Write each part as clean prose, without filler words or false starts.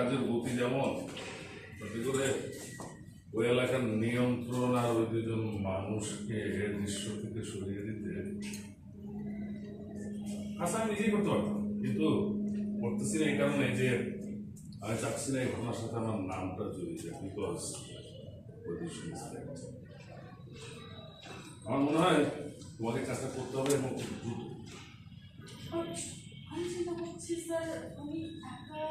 কাজের গতি যেমন, তাতে করে ওই এলাকার নিয়ন্ত্রণ আর ওই দুজন মানুষকে দৃশ্য থেকে সরিয়ে দিতে আচ্ছা আমি নিজেই করতে পারতাম, কিন্তু করতেছি না এই কারণে যে আমি চাচ্ছি না এই ঘটনার সাথে আমার নামটা জড়িত, বিকজ আমার মনে হয় তোমাকে কাজটা করতে হবে এবং খুব দ্রুত। আমি চিন্তা করছি স্যার, আমি একা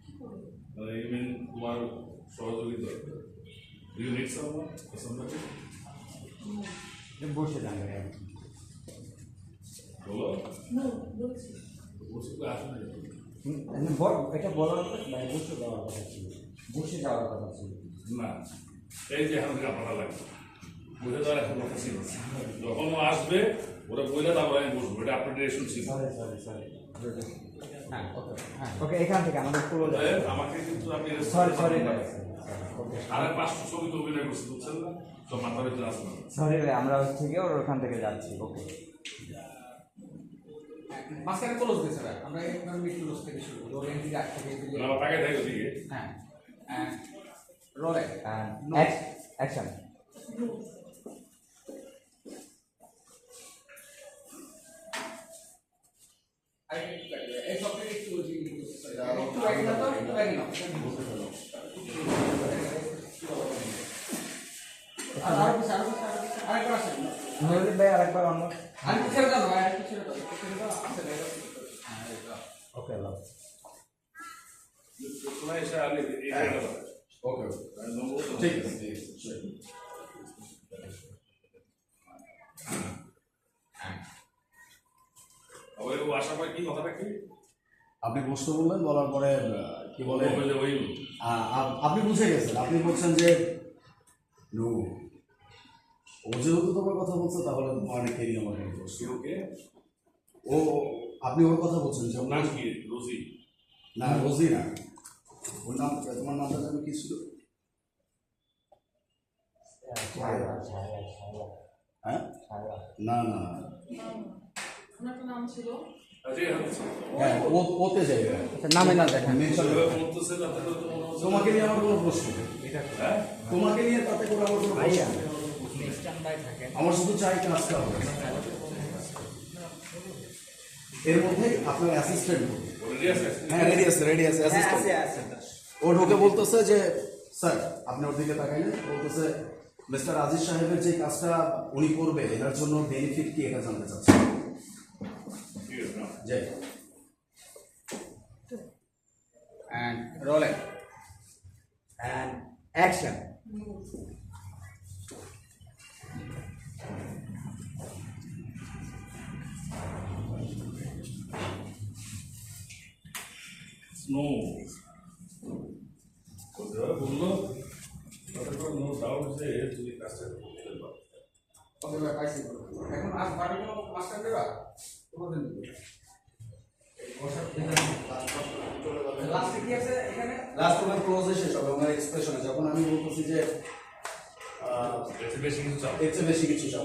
কি করব? I mean, তোমার সহযোগিতা you need someone or somebody? বসে যান বলো না বলছি বসে তো আসলে এটা বলার মানে বসে যাওয়ার কথা ছিল, বসে যাওয়ার কথা ছিল না, এই যে এখন আপনারা লাগবে বুঝে দেওয়ার এখন কথা ছিল, যখন ও আসবে ওরা বইলে তারপর আমি বসবো, এটা আপনার ডিরেকশন ছিল। সরি হ্যাঁ ওকে, এখান থেকে আমাদের পুরো আমাকে কিন্তু আপনি সরি আরে 500 ছবি তো অভিনয় করছি, বুঝছেন না, সব মাথা ভিতরে আসবে না। সরি ভাই, আমরা থেকে ওখান থেকে যাচ্ছি। ওকে মাঝখানে ক্লোজ দিয়েছে ভাই, আমরা একদম মিড ক্লোজ থেকে শুরু করি, রোল এন্ট্রি আগ থেকে দিলে আমার টাকা দেয় ওদিকে। হ্যাঁ রোল অ্যাকশন। এই সব থেকে একটু একটু আগে না তো একটু আগে না আর কিছু আরেকবার আসেন নজরুল ভাই আরেকবার অন্য আর কিছু ছেড়ে দাও ভাই, আর কিছু ছেড়ে দাও, একটু ছেড়ে দাও, আসে না ওকে লাভ তোমরা এসে আগে এই জায়গাটা ওকে ঠিক আছে। ওই আশা পাই কি কথাটা কি আপনি প্রশ্ন বললেন, বলার পরে কি বলে ওই আপনি বুঝে গেছেন, আপনি বলছেন যে নো, ও যেহেতু তোমার কথা বলছে তাহলে অনেকেরই আমার কথা বলছে। ওকে ও আপনি ওর কথা বলছেন যে নাম কি রোজি? না রোজি না, ওর নাম, তোমার নামটা যেন কি ছিল? হ্যাঁ না না ওনার তো নাম ছিল হ্যাঁ ওতে যাই নামে না দেখেন তোমাকে নিয়ে আমার কোনো প্রশ্ন নেই, তোমাকে নিয়ে তাতে করে আমার কোনো প্রশ্ন নেই। আমার শুধু চাই কাজটা হবে, এর মধ্যে আপনার অ্যাসিস্ট্যান্ট হ্যাঁ রেডি আছে অ্যাসিস্ট্যান্ট। ও ঢোকে বলতেছে যে স্যার আপনি ওর দিকে তাকাইলেন, বলতেছে মিস্টার আজিজ সাহেবের যে কাজটা উনি করবে এটার জন্য বেনিফিট কি এটা জানতে চাচ্ছি। যাই and rolling and action. Snow বললো তাদের কোনো নো ডাউট যে তুমি কাজটা করতে পারো। ওকে ভাই পাইছি, এখন আর বাড়ি কোনো মাস্টার দেবা তোমাদের দিবে লাস্টে কি আছে এখানে? লাস্ট ওভার ক্লোজে শেষ হবে আমার এক্সপ্রেশনে, যখন আমি বলতেছি যে বেশি কিছু চাও এর চেয়ে বেশি কিছু চাও।